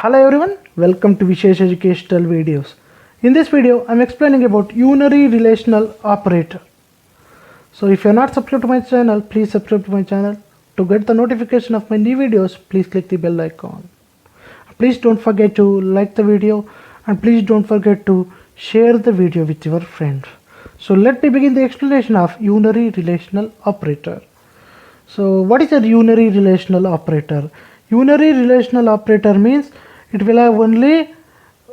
Hello everyone, welcome to Vishesh Educational Videos. In this video, I am explaining about unary relational operator. So if you are not subscribed to my channel, please subscribe to my channel. To get the notification of my new videos, please click the bell icon. Please don't forget to like the video and please don't forget to share the video with your friends. So let me begin the explanation of unary relational operator. So what is a unary relational operator? Unary relational operator means it will have only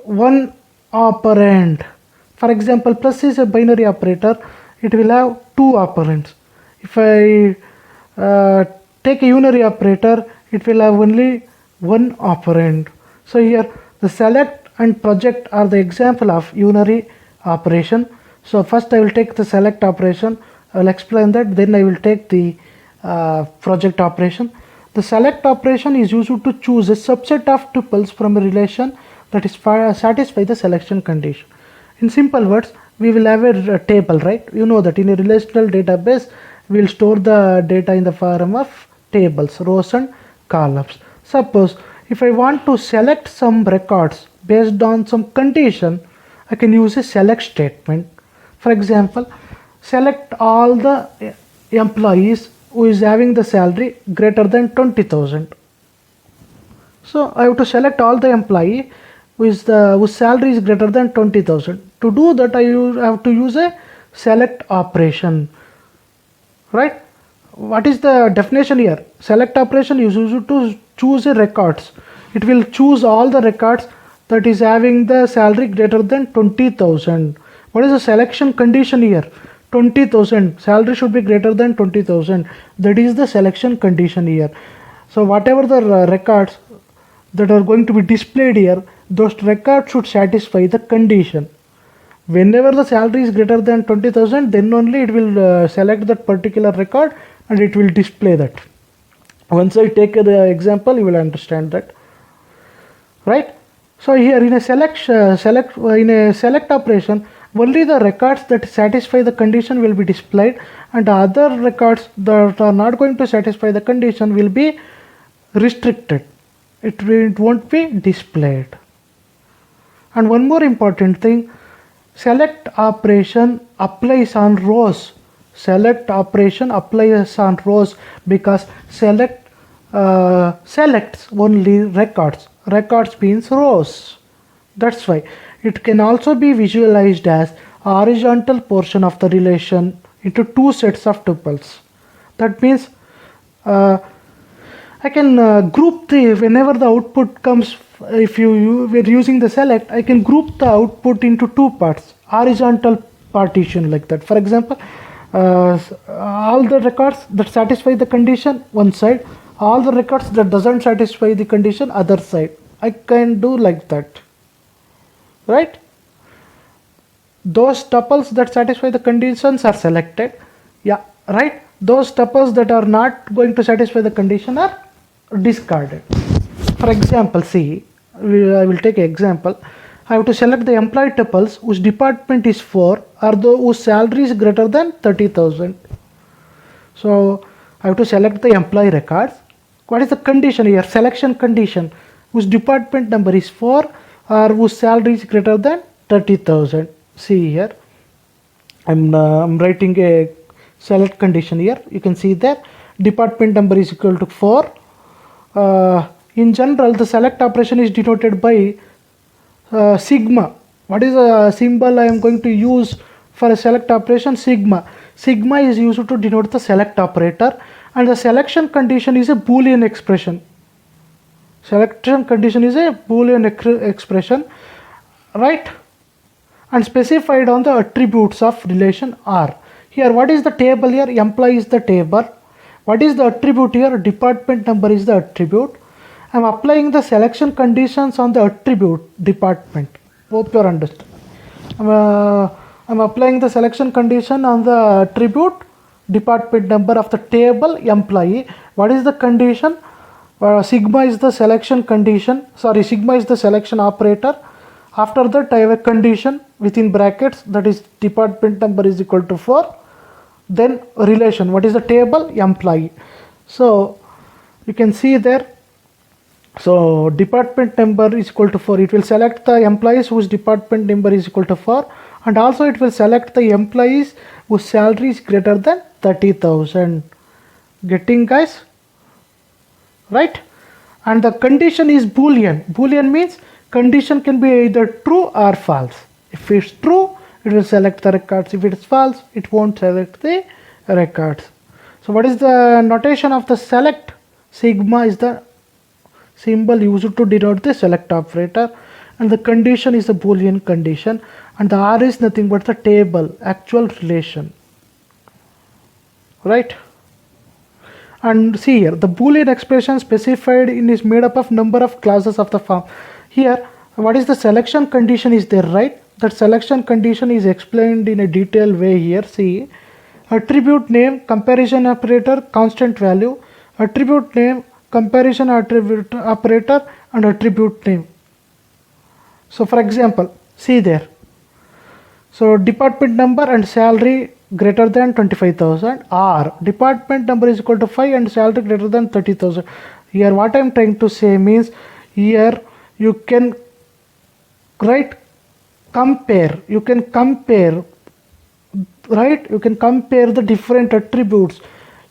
one operand. For example, plus is a binary operator, it will have two operands. If I take a unary operator, it will have only one operand. So here the select and project are the example of unary operation. So first I will take the select operation, I will explain that, then I will take the project operation. The select operation is used to choose a subset of tuples from a relation that is satisfy the selection condition. In simple words, we will have a table, right? You know that in a relational database, we will store the data in the form of tables, rows and columns. Suppose if I want to select some records based on some condition, I can use a select statement. For example, select all the employees who is having the salary greater than 20,000. So I have to select all the employee whose salary is greater than 20,000. To do that, I have to use a select operation, right? What is the definition here? Select operation is used to choose a records. It will choose all the records that is having the salary greater than 20,000. What is the selection condition here? 20,000, salary should be greater than 20,000. That is the selection condition here. So whatever the records that are going to be displayed here, those records should satisfy the condition. Whenever the salary is greater than 20,000, then only it will select that particular record and it will display that. Once I take the example, you will understand that, right? So here in a select operation, only the records that satisfy the condition will be displayed and other records that are not going to satisfy the condition will be restricted. It won't be displayed. And one more important thing, select operation applies on rows. Select operation applies on rows because select selects only records. Records means rows. That's why it can also be visualized as horizontal portion of the relation into two sets of tuples. That means I can group whenever the output comes, if we're using the select, I can group the output into two parts, horizontal partition like that. For example, all the records that satisfy the condition one side, all the records that doesn't satisfy the condition other side. I can do like that. Right? Those tuples that satisfy the conditions are selected. Yeah, right? Those tuples that are not going to satisfy the condition are discarded. For example, see, I will take an example. I have to select the employee tuples whose department is 4 or whose salary is greater than 30,000. So I have to select the employee records. What is the condition here? Selection condition. Whose department number is 4 or whose salary is greater than 30,000. See here, I'm writing a select condition here. You can see there, department number is equal to 4. In general, the select operation is denoted by sigma. What is the symbol I am going to use for a select operation? Sigma. Sigma is used to denote the select operator, and the selection condition is a Boolean expression. Selection condition is a Boolean expression, right? And specified on the attributes of relation R. Here, what is the table here? Employee is the table. What is the attribute here? Department number is the attribute. I am applying the selection conditions on the attribute department. Hope you understand. I am applying the selection condition on the attribute department number of the table employee. What is the condition? Sigma is the selection condition, sigma is the selection operator. After that I have a condition within brackets, that is department number is equal to 4. Then relation, what is the table? Employee. So you can see there So department number is equal to 4. It will select the employees whose department number is equal to 4, and also it will select the employees whose salary is greater than 30,000. Getting, guys? Right? And the condition is boolean. Boolean means condition can be either true or false. If it's true, it will select the records. If it's false, it won't select the records. So what is the notation of the select? Sigma is the symbol used to denote the select operator, and the condition is a boolean condition, and the R is nothing but the table, actual relation. Right? And see here, the boolean expression specified in is made up of number of clauses of the form. Here, what is the selection condition is there, right? That selection condition is explained in a detailed way here. See, attribute name, comparison operator, constant value, attribute name, comparison attribute operator, and attribute name. So for example, see there. So department number and salary greater than 25,000, or department number is equal to 5 and salary greater than 30,000. Here what I am trying to say means, here you can write compare, you can compare, right? You can compare the different attributes.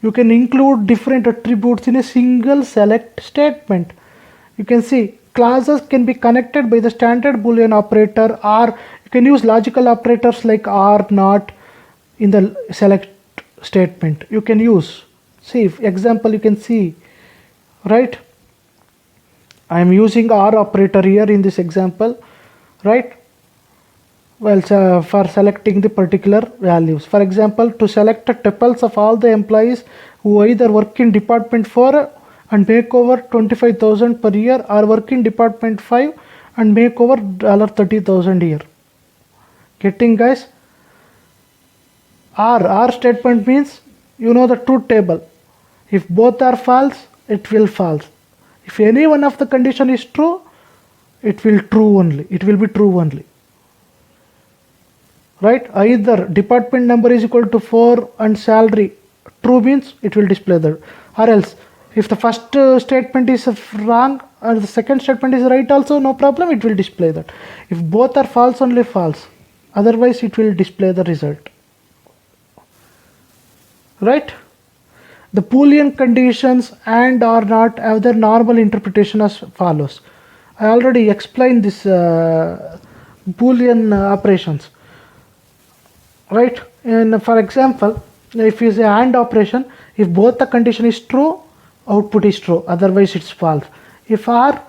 You can include different attributes in a single select statement. You can see clauses can be connected by the standard boolean operator, or you can use logical operators like or, not in the select statement. You can use, see, example you can see, right? I am using or operator here in this example, right? Well, for selecting the particular values. For example, to select the tuples of all the employees who either work in department 4 and make over 25,000 per year, or work in department 5 and make over $30,000 a year. Getting, guys? R statement means, you know, the truth table. If both are false, it will false. If any one of the condition is true, it will true only. It will be true only. Right? Either department number is equal to 4 and salary true means it will display that, or else if the first statement is wrong and the second statement is right also, no problem, it will display that. If both are false, only false, otherwise it will display the result. Right? The Boolean conditions and or not have their normal interpretation as follows. I already explained this Boolean operations. Right? And for example, if you say AND operation, if both the condition is true, output is true, otherwise it's false. If OR,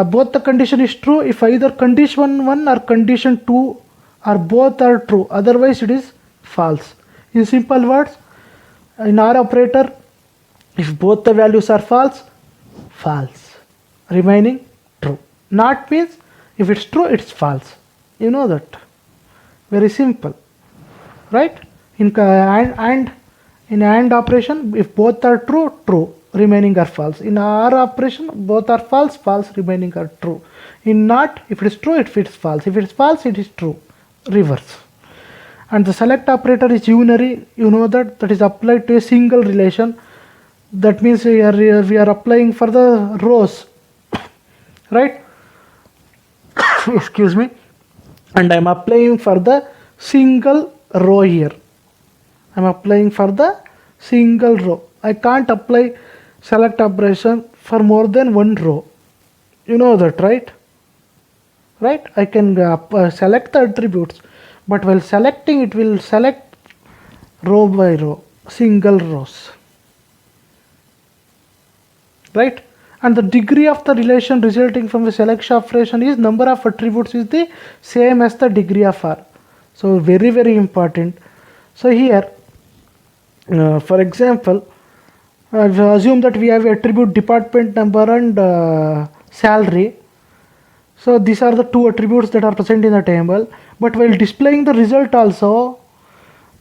both the condition is true, if either condition 1 or condition 2 or both are true, otherwise it is false. In simple words, in OR operator, if both the values are false, false, remaining true. Not means if it's true, it's false. You know that. Very simple. Right? In AND operation, if both are true, true, remaining are false. In OR operation, both are false, false, remaining are true. In NOT, if it is true, it is false. If it is false, it is true. Reverse. And the select operator is unary. You know that is applied to a single relation. That means we are applying for the rows. Right? Excuse me. And I am applying for the single row here. I am applying for the single row. I can't apply select operation for more than one row. You know that, right? Right? I can select the attributes, but while selecting, it will select row by row, single rows. Right? And the degree of the relation resulting from the selection operation is number of attributes is the same as the degree of R. So very, very important. So here, for example, assume that we have attribute department number and salary. So these are the two attributes that are present in the table. But while displaying the result also,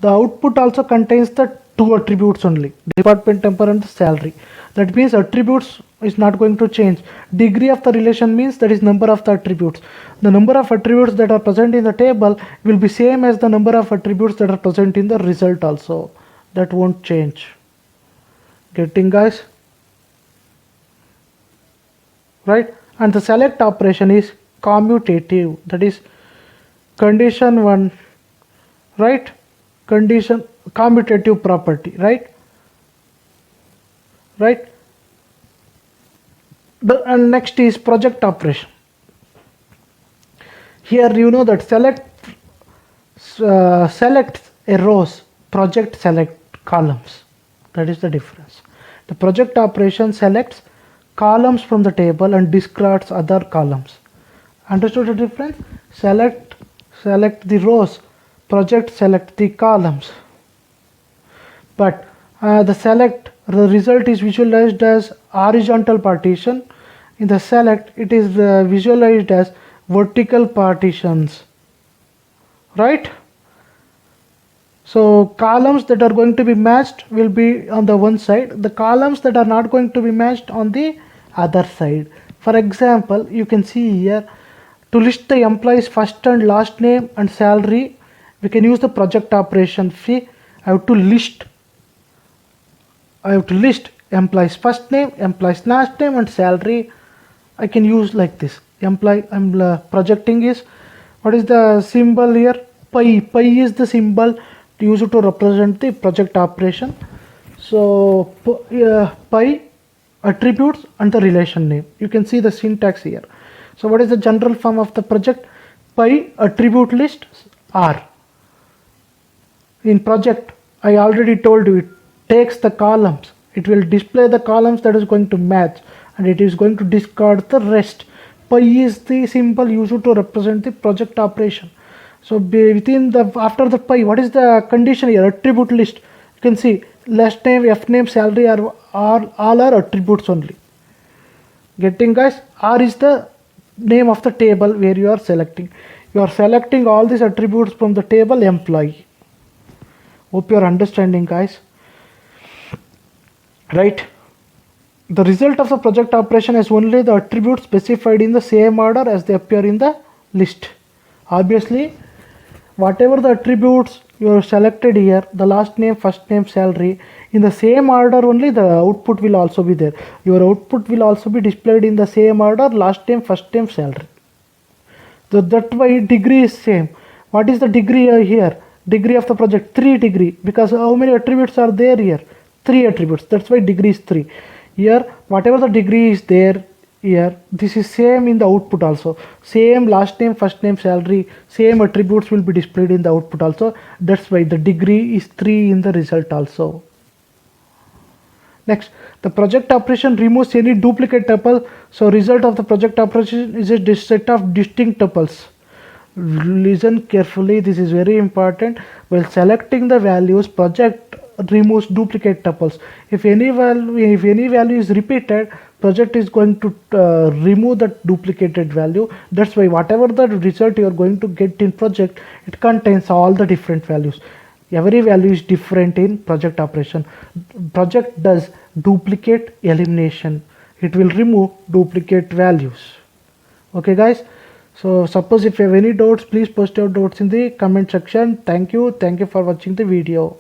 the output also contains the two attributes only, department number and the salary. That means attributes is not going to change. Degree of the relation means that is number of the attributes. The number of attributes that are present in the table will be same as the number of attributes that are present in the result also. That won't change. Getting, guys? right? And the select operation is commutative, that is condition 1, right? Condition commutative property, right? And next is project operation. Here you know that selects a rows, project select columns. That is the difference. The project operation selects columns from the table and discards other columns. Understood the difference? Select the rows, project select the columns. But the result is visualized as horizontal partition. In the select, it is visualized as vertical partitions, right? So columns that are going to be matched will be on the one side, the columns that are not going to be matched on the other side. For example, you can see here, to list the employees' first and last name and salary, we can use the project operation. See, I have to list employees' first name, employees' last name and salary. I can use like this. Employee, I'm projecting is, what is the symbol here? Pi. Pi is the symbol used to represent the project operation. So pi, attributes and the relation name. You can see the syntax here. So what is the general form of the project? Pi attribute list R. In project, I already told you, it takes the columns. It will display the columns that is going to match and it is going to discard the rest. Pi is the symbol used to represent the project operation. So after the pi, what is the condition here? Attribute list. You can see last name, F name, salary are all are attributes only. Getting, guys? R is the name of the table where you are selecting. You are selecting all these attributes from the table employee. Hope you are understanding, guys. Right? The result of the project operation is only the attributes specified in the same order as they appear in the list. Obviously, whatever the attributes you have selected here, the last name, first name, salary, in the same order only the output will also be there. Your output will also be displayed in the same order, last name, first name, salary. So that's why degree is same. What is the degree here? Degree of the project, 3 degree, because how many attributes are there here? 3 attributes. That's why degree is 3. Here, whatever the degree is there here, this is same in the output also. Same last name, first name, salary, same attributes will be displayed in the output also. That's why the degree is 3 in the result also. Next, the project operation removes any duplicate tuple. So result of the project operation is a set of distinct tuples. Listen carefully, this is very important. While selecting the values, project removes duplicate tuples. If any value is repeated, project is going to remove that duplicated value. That's why whatever the result you are going to get in project, it contains all the different values. Every value is different in project operation. Project does duplicate elimination. It will remove duplicate values. Okay, guys. So suppose if you have any doubts, please post your doubts in the comment section. Thank you for watching the video.